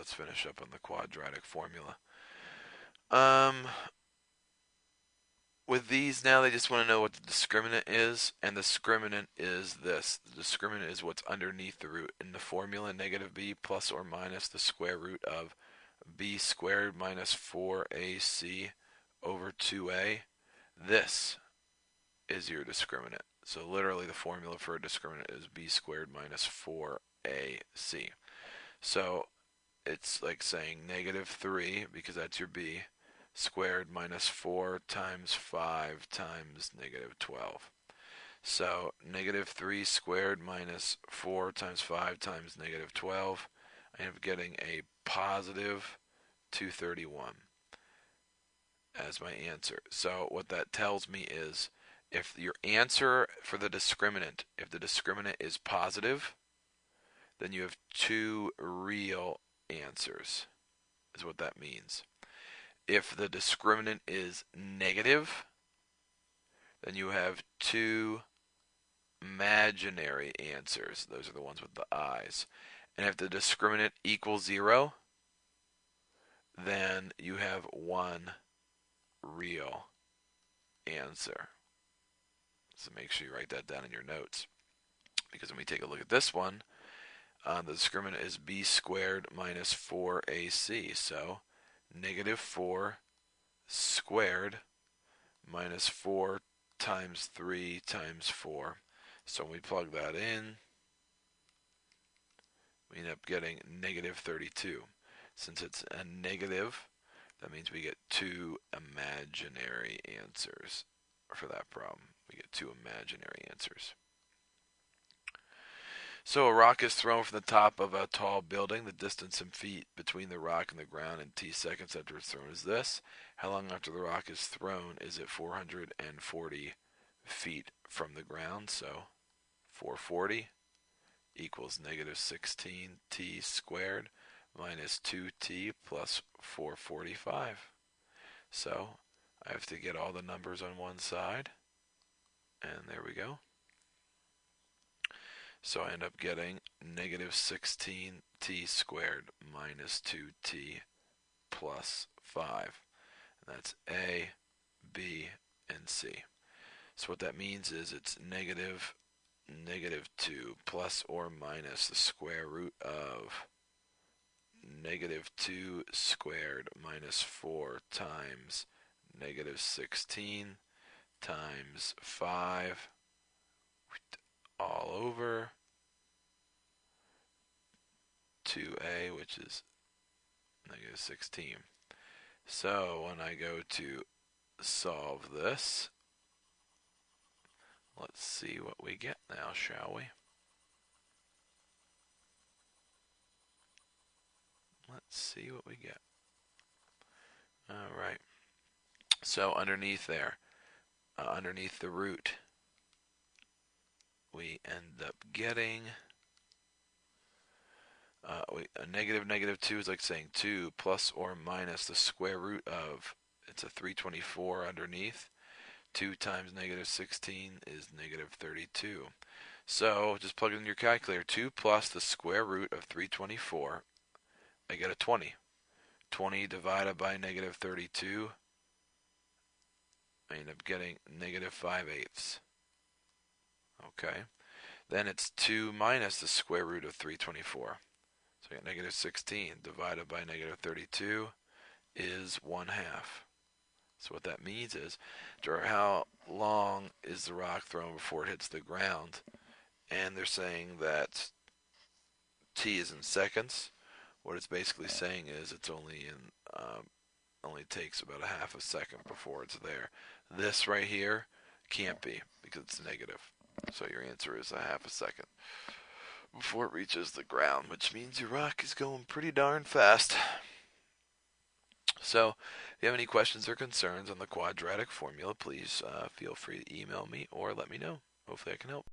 let's finish up on the quadratic formula. With these now, they just want to know what the discriminant is, and the discriminant is this. The discriminant is what's underneath the root. In the formula, negative b plus or minus the square root of b squared minus 4ac over 2a. This is your discriminant. So literally the formula for a discriminant is b squared minus 4ac. So it's like saying negative 3, because that's your b, squared minus 4 times 5 times negative 12. So negative 3 squared minus 4 times 5 times negative 12, I end up getting a positive 231 as my answer. So what that tells me is, if your answer for the discriminant, if the discriminant is positive, then you have two real answers, is what that means. If the discriminant is negative, then you have two imaginary answers. Those are the ones with the eyes. And if the discriminant equals 0, then you have one real answer. So make sure you write that down in your notes, because when we take a look at this one, the discriminant is b squared minus 4ac. So negative 4 squared minus 4 times 3 times 4. So when we plug that in, we end up getting negative 32. Since it's a negative, that means we get two imaginary answers for that problem. We get two imaginary answers. So a rock is thrown from the top of a tall building. The distance in feet between the rock and the ground in t seconds after it's thrown is this. How long after the rock is thrown is it 440 feet from the ground? So 440 equals negative 16t squared minus 2t plus 445. So I have to get all the numbers on one side, and there we go. So I end up getting negative 16t squared minus 2t plus 5. And that's A, B, and C. So what that means is it's negative 2 plus or minus the square root of negative 2 squared minus 4 times negative 16 times 5 all over 2a, which is negative 16. So when I go to solve this, let's see what we get now, shall we? Let's see what we get. Alright, so underneath there, underneath the root, we end up getting a negative 2 is like saying 2 plus or minus the square root of, it's a 324 underneath. 2 times negative 16 is negative 32. So just plug it in your calculator. 2 plus the square root of 324, I get a 20. 20 divided by negative 32, I end up getting negative 5/8. Okay, then it's 2 minus the square root of 324. So I get negative 16 divided by negative 32 is 1/2. So what that means is, how long is the rock thrown before it hits the ground? And they're saying that t is in seconds. What it's basically saying is it's only takes about a half a second before it's there. This right here can't be, because it's negative. So your answer is a half a second before it reaches the ground, which means your rock is going pretty darn fast. So if you have any questions or concerns on the quadratic formula, please feel free to email me or let me know. Hopefully I can help.